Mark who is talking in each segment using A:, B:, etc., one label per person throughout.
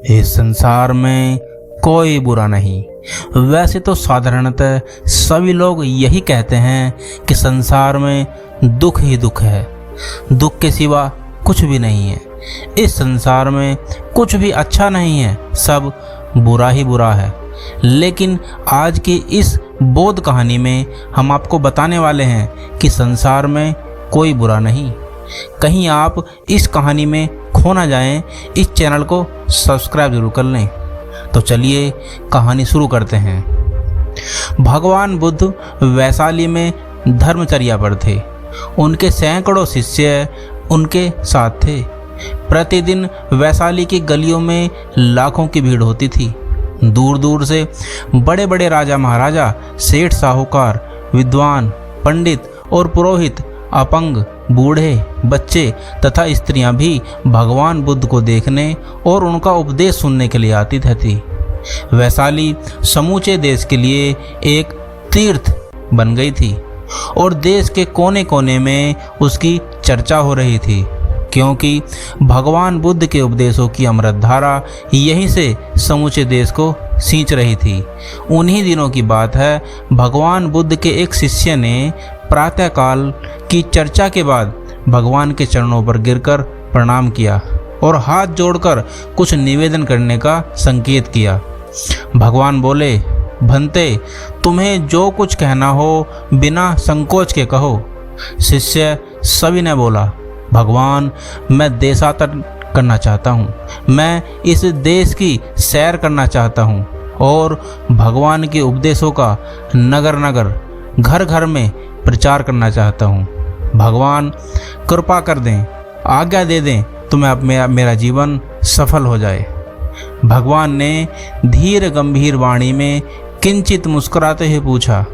A: इस संसार में कोई बुरा नहीं। वैसे तो साधारणतः सभी लोग यही कहते हैं कि संसार में दुख ही दुख है, दुख के सिवा कुछ भी नहीं है। इस संसार में कुछ भी अच्छा नहीं है, सब बुरा ही बुरा है। लेकिन आज की इस बोध कहानी में हम आपको बताने वाले हैं कि संसार में कोई बुरा नहीं। कहीं आप इस कहानी में खो ना जाएं, इस चैनल को सब्सक्राइब जरूर कर लें। तो चलिए कहानी शुरू करते हैं। भगवान बुद्ध वैशाली में धर्मचर्या पर थे। उनके सैकड़ों शिष्य उनके साथ थे। प्रतिदिन वैशाली की गलियों में लाखों की भीड़ होती थी। दूर दूर से बड़े बड़े राजा महाराजा, सेठ साहूकार, विद्वान, पंडित और पुरोहित, अपंग, बूढ़े, बच्चे तथा स्त्रियां भी भगवान बुद्ध को देखने और उनका उपदेश सुनने के लिए आती थी। वैशाली समूचे देश के लिए एक तीर्थ बन गई थी और देश के कोने कोने में उसकी चर्चा हो रही थी, क्योंकि भगवान बुद्ध के उपदेशों की अमृत धारा यहीं से समूचे देश को सींच रही थी। उन्हीं दिनों की बात है, भगवान बुद्ध के एक शिष्य ने प्रातःकाल की चर्चा के बाद भगवान के चरणों पर गिरकर प्रणाम किया और हाथ जोड़कर कुछ निवेदन करने का संकेत किया। भगवान बोले, भंते, तुम्हें जो कुछ कहना हो बिना संकोच के कहो। शिष्य सभी ने बोला, भगवान, मैं देशाटन करना चाहता हूँ, मैं इस देश की सैर करना चाहता हूँ और भगवान के उपदेशों का नगर नगर, घर घर में प्रचार करना चाहता हूँ। भगवान कृपा कर दें, आज्ञा दे दें, तुम्हें अब मेरा जीवन सफल हो जाए। भगवान ने धीर गंभीर वाणी में किंचित मुस्कुराते हुए पूछा,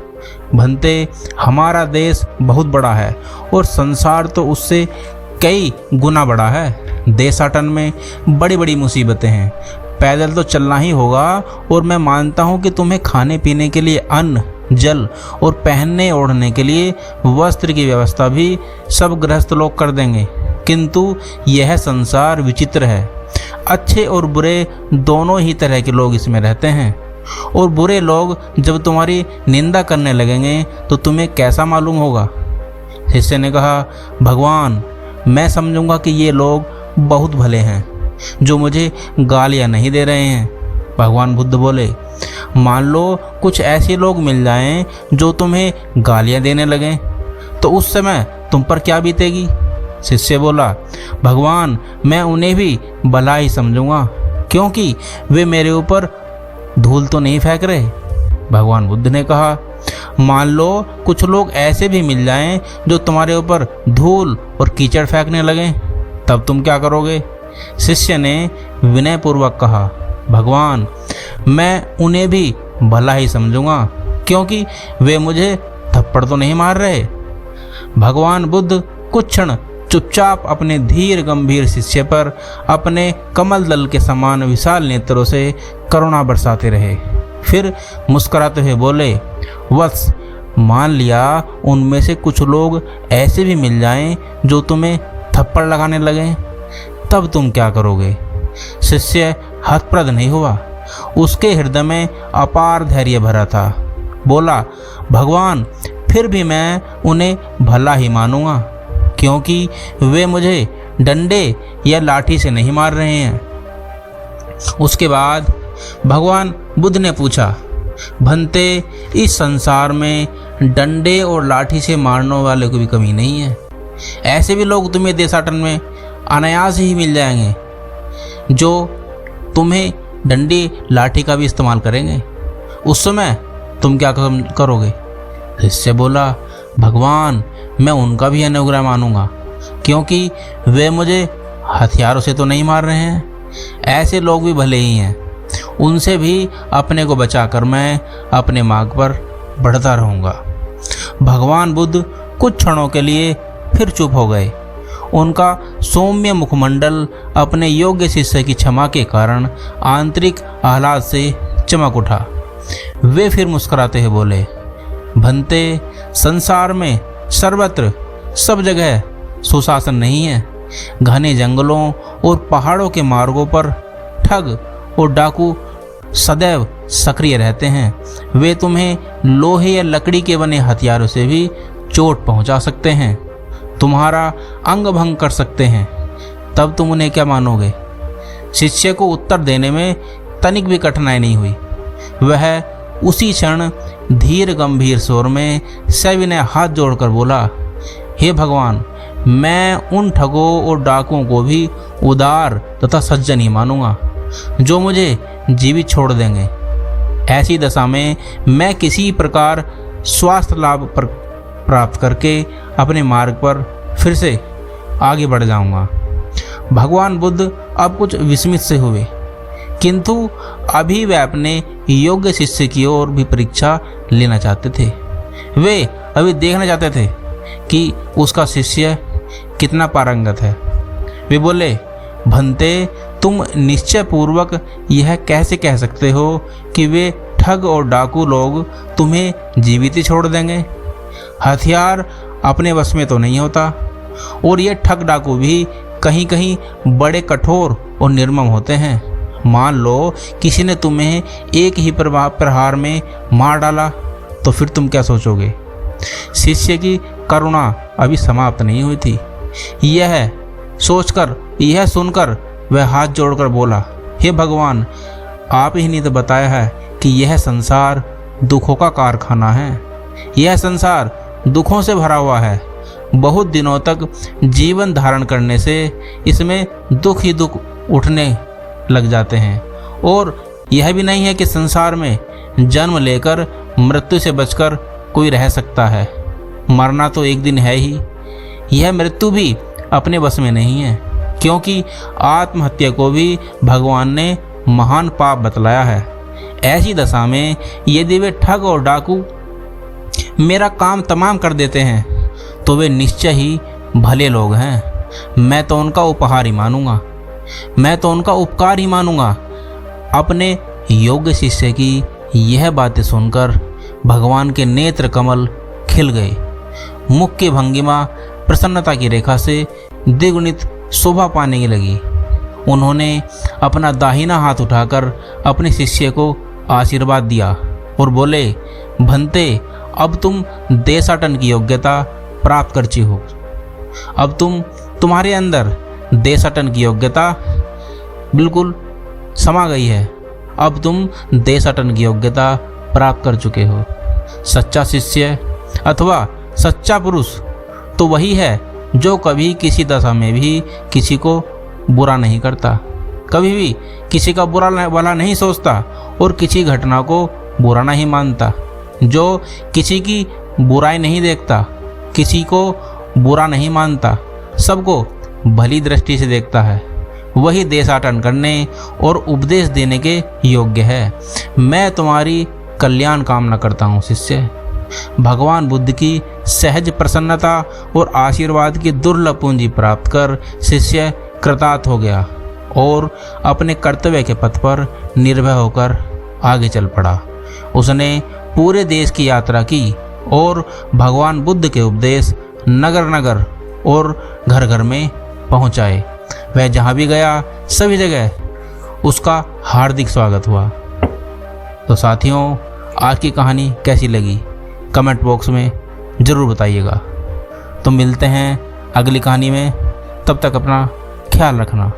A: भंते, हमारा देश बहुत बड़ा है और संसार तो उससे कई गुना बड़ा है। देशाटन में बड़ी बड़ी मुसीबतें हैं, पैदल तो चलना ही होगा और मैं मानता हूँ कि तुम्हें खाने पीने के लिए अन्न, जल और पहनने ओढ़ने के लिए वस्त्र की व्यवस्था भी सब गृहस्थ लोग कर देंगे। किंतु यह संसार विचित्र है। अच्छे और बुरे दोनों ही तरह के लोग इसमें रहते हैं और बुरे लोग जब तुम्हारी निंदा करने लगेंगे तो तुम्हें कैसा मालूम होगा। शिष्य ने कहा, भगवान, मैं समझूंगा कि ये लोग बहुत भले हैं जो मुझे गालियां नहीं दे रहे हैं। भगवान बुद्ध बोले, मान लो कुछ ऐसे लोग मिल जाएं जो तुम्हें गालियां देने लगें, तो उस समय तुम पर क्या बीतेगी। शिष्य बोला, भगवान, मैं उन्हें भी भला ही समझूंगा, क्योंकि वे मेरे ऊपर धूल तो नहीं फेंक रहे। भगवान बुद्ध ने कहा, मान लो कुछ लोग ऐसे भी मिल जाएं जो तुम्हारे ऊपर धूल और कीचड़ फेंकने लगें, तब तुम क्या करोगे। शिष्य ने विनयपूर्वक कहा, भगवान, मैं उन्हें भी भला ही समझूंगा, क्योंकि वे मुझे थप्पड़ तो नहीं मार रहे। भगवान बुद्ध कुछ क्षण चुपचाप अपने धीर गंभीर शिष्य पर अपने कमल दल के समान विशाल नेत्रों से करुणा बरसाते रहे। फिर मुस्कुराते हुए बोले, वत्स, मान लिया उनमें से कुछ लोग ऐसे भी मिल जाएं जो तुम्हें थप्पड़ लगाने लगें, तब तुम क्या करोगे। शिष्य हतप्रद नहीं हुआ, उसके हृदय में अपार धैर्य भरा था। बोला, भगवान, फिर भी मैं उन्हें भला ही मानूंगा, क्योंकि वे मुझे डंडे या लाठी से नहीं मार रहे हैं। उसके बाद भगवान बुद्ध ने पूछा, भंते, इस संसार में डंडे और लाठी से मारने वाले को भी कमी नहीं है। ऐसे भी लोग तुम्हें देशाटन में अनायास ही मिल जाएंगे जो तुम्हें डंडी लाठी का भी इस्तेमाल करेंगे। उस समय तुम क्या करोगे। शिष्य बोला, भगवान, मैं उनका भी अनुग्रह मानूंगा, क्योंकि वे मुझे हथियारों से तो नहीं मार रहे हैं। ऐसे लोग भी भले ही हैं, उनसे भी अपने को बचाकर मैं अपने मार्ग पर बढ़ता रहूँगा। भगवान बुद्ध कुछ क्षणों के लिए फिर चुप हो गए। उनका सौम्य मुखमंडल अपने योग्य शिष्य की क्षमा के कारण आंतरिक आह्लाद से चमक उठा। वे फिर मुस्कुराते हुए बोले, भंते, संसार में सर्वत्र सब जगह सुशासन नहीं है। घने जंगलों और पहाड़ों के मार्गों पर ठग और डाकू सदैव सक्रिय रहते हैं। वे तुम्हें लोहे या लकड़ी के बने हथियारों से भी चोट पहुंचा सकते हैं, तुम्हारा अंग भंग कर सकते हैं। तब तुम उन्हें क्या मानोगे? शिष्य को उत्तर देने में तनिक भी कठिनाई नहीं हुई। वह उसी क्षण धीर गंभीर स्वर में सविनय हाथ जोड़कर बोला, हे भगवान, मैं उन ठगों और डाकुओं को भी उदार तथा सज्जन ही मानूंगा जो मुझे जीवित छोड़ देंगे। ऐसी दशा में मैं किसी प्रकार स्वास्थ्य लाभ प्राप्त करके अपने मार्ग पर फिर से आगे बढ़ जाऊंगा। भगवान बुद्ध अब कुछ विस्मित से हुए, किंतु अभी वे अपने योग्य शिष्य की ओर भी परीक्षा लेना चाहते थे। वे अभी देखना चाहते थे कि उसका शिष्य कितना पारंगत है। वे बोले, भंते, तुम निश्चय पूर्वक यह कैसे कह सकते हो कि वे ठग और डाकू लोग तुम्हें जीवित ही छोड़ देंगे? हथियार अपने वश में तो नहीं होता, और ये ठग डाकू भी कहीं कहीं बड़े कठोर और निर्मम होते हैं। मान लो किसी ने तुम्हें एक ही प्रहार में मार डाला, तो फिर तुम क्या सोचोगे? शिष्य की करुणा अभी समाप्त नहीं हुई थी। यह सुनकर वह हाथ जोड़कर बोला, हे भगवान, आप ही ने तो बताया है कि यह संसार दुखों का कारखाना है। यह संसार दुखों से भरा हुआ है। बहुत दिनों तक जीवन धारण करने से इसमें दुख ही दुख उठने लग जाते हैं। और यह भी नहीं है कि संसार में जन्म लेकर मृत्यु से बचकर कोई रह सकता है। मरना तो एक दिन है ही। यह मृत्यु भी अपने बस में नहीं है, क्योंकि आत्महत्या को भी भगवान ने महान पाप बतलाया है। ऐसी दशा में यदि वे ठग और डाकू मेरा काम तमाम कर देते हैं, तो वे निश्चय ही भले लोग हैं। मैं तो उनका उपहार ही मानूंगा, मैं तो उनका उपकार ही मानूंगा। अपने योग्य शिष्य की यह बातें सुनकर भगवान के नेत्र कमल खिल गए। मुख की भंगिमा प्रसन्नता की रेखा से द्विगुणित शोभा पाने की लगी। उन्होंने अपना दाहिना हाथ उठाकर अपने शिष्य को आशीर्वाद दिया और बोले, भंते, अब तुम देशाटन की योग्यता प्राप्त कर चुके हो। अब तुम्हारे अंदर देशाटन की योग्यता बिल्कुल समा गई है। अब तुम देशाटन की योग्यता प्राप्त कर चुके हो। सच्चा शिष्य अथवा सच्चा पुरुष तो वही है जो कभी किसी दशा में भी किसी को बुरा नहीं करता, कभी भी किसी का बुरा भला नहीं सोचता और किसी घटना को बुरा नहीं मानता, जो किसी की बुराई नहीं देखता, किसी को बुरा नहीं मानता, सबको भली दृष्टि से देखता है, वही देशाटन करने और उपदेश देने के योग्य है। मैं तुम्हारी कल्याण कामना करता हूँ शिष्य। भगवान बुद्ध की सहज प्रसन्नता और आशीर्वाद की दुर्लभ पूंजी प्राप्त कर शिष्य कृतार्थ हो गया और अपने कर्तव्य के पथ पर निर्भय होकर आगे चल पड़ा। उसने पूरे देश की यात्रा की और भगवान बुद्ध के उपदेश नगर नगर और घर घर में पहुंचाए। वह जहां भी गया सभी जगह उसका हार्दिक स्वागत हुआ। तो साथियों, आज की कहानी कैसी लगी कमेंट बॉक्स में ज़रूर बताइएगा। तो मिलते हैं अगली कहानी में, तब तक अपना ख्याल रखना।